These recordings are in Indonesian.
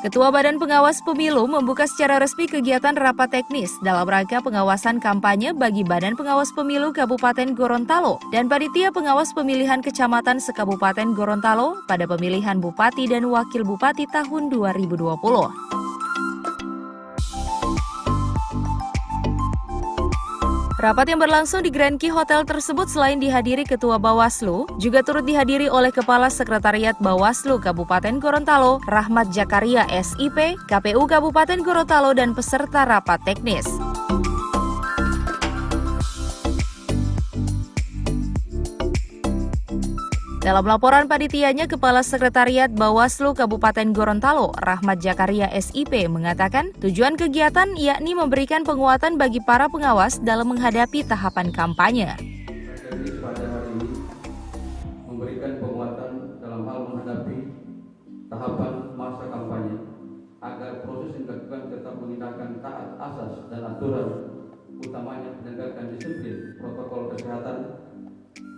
Ketua Badan Pengawas Pemilu membuka secara resmi kegiatan rapat teknis dalam rangka pengawasan kampanye bagi Badan Pengawas Pemilu Kabupaten Gorontalo dan Panitia Pengawas Pemilihan Kecamatan Sekabupaten Gorontalo pada pemilihan Bupati dan Wakil Bupati tahun 2020. Rapat yang berlangsung di Grand Key Hotel tersebut selain dihadiri Ketua Bawaslu, juga turut dihadiri oleh Kepala Sekretariat Bawaslu Kabupaten Gorontalo, Rahmat Jakaria SIP, KPU Kabupaten Gorontalo, dan peserta rapat teknis. Dalam laporan panitianya, Kepala Sekretariat Bawaslu Kabupaten Gorontalo, Rahmat Jakaria SIP, mengatakan tujuan kegiatan yakni memberikan penguatan bagi para pengawas dalam menghadapi tahapan kampanye. Pada hari ini memberikan penguatan dalam hal menghadapi tahapan masa kampanye agar proses yang dilakukan tetap mengindahkan taat asas dan aturan, utamanya penegakan disiplin protokol kesehatan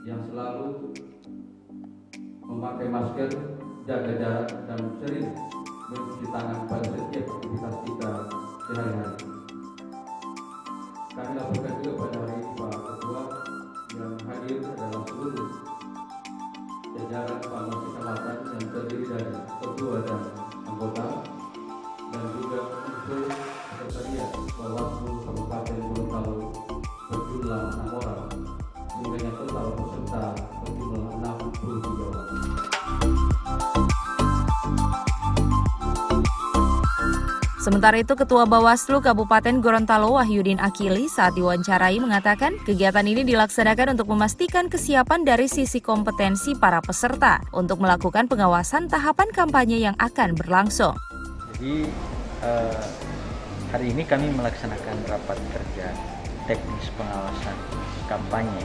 yang selalu memakai masker, jaga jarak, dan sering mencuci tangan pada setiap aktivitas kita sehari-hari. Kami laporkan juga pada hari ini Pak Ketua yang hadir adalah seluruh jajaran Panwas Kecamatan yang terdiri dari ketua dan anggota, dan juga unsur sekretariat Bawaslu Kabupaten Gorontalo berjumlah 6 orang, sehingga total peserta berjumlah 63 orang. Sementara itu, Ketua Bawaslu Kabupaten Gorontalo Wahyudin Akili saat diwawancarai mengatakan kegiatan ini dilaksanakan untuk memastikan kesiapan dari sisi kompetensi para peserta untuk melakukan pengawasan tahapan kampanye yang akan berlangsung. Jadi hari ini kami melaksanakan rapat kerja teknis pengawasan kampanye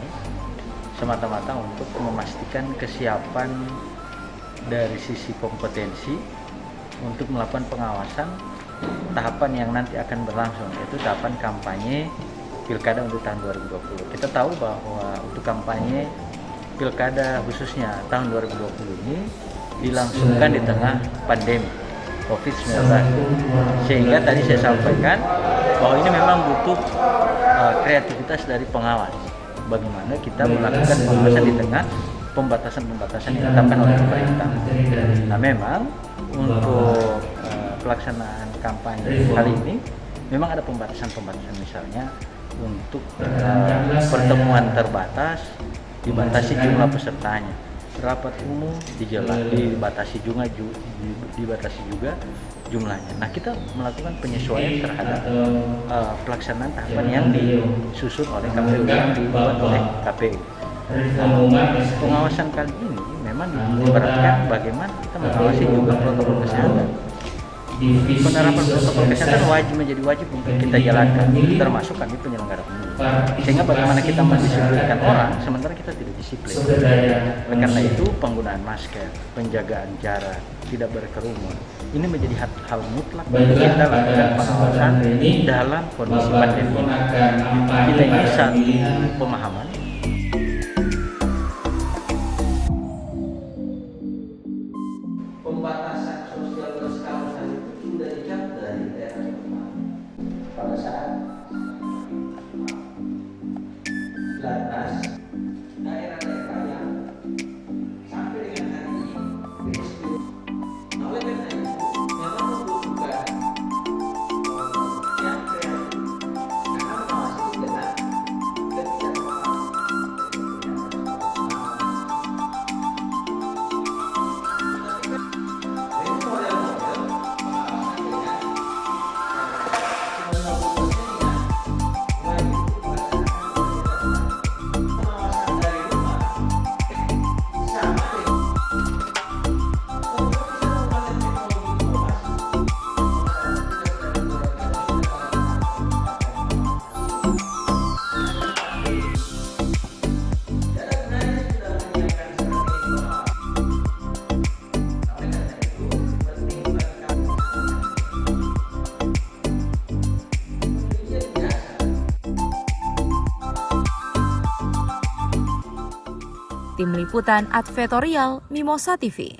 semata-mata untuk memastikan kesiapan dari sisi kompetensi untuk melakukan pengawasan tahapan yang nanti akan berlangsung, yaitu tahapan kampanye Pilkada untuk tahun 2020. Kita tahu bahwa untuk kampanye Pilkada khususnya tahun 2020 ini dilangsungkan di tengah pandemi COVID-19. Sehingga tadi saya sampaikan bahwa ini memang butuh kreativitas dari pengawas. Bagaimana kita melakukan pengawasan di tengah pembatasan-pembatasan yang ditetapkan oleh pemerintah. Nah, memang untuk pelaksanaan kampanye kali ini memang ada pembatasan-pembatasan, misalnya untuk pertemuan terbatas dibatasi jumlah pesertanya, rapat umum dibatasi juga jumlahnya. Nah, kita melakukan penyesuaian terhadap pelaksanaan tahapan yang disusun oleh KPU, yang dibuat oleh KPU. Pengawasan kali ini memang diberatkan bagaimana kita mengawasi juga protokol kesehatan. Penerapan protokol kesehatan menjadi wajib untuk kita jalankan, termasuk kami penyelenggara pemilu. Sehingga bagaimana kita mendisiplinkan orang, sementara kita tidak disiplin. Oleh karena itu, penggunaan masker, penjagaan jarak, tidak berkerumun, ini menjadi hal mutlak untuk kita lakukan pengawasan dalam kondisi pandemi. Kita ini satu pemahaman. Pembatasan sosial berskala besar itu sudah dicatat dari daerah pada saat 19 daerah-daerah yang sampai dengan hari ini PSBB. Oleh karena itu memang membutuhkan yang kreatif karena mengawasi dengan Tim Liputan Advertorial Mimosa TV.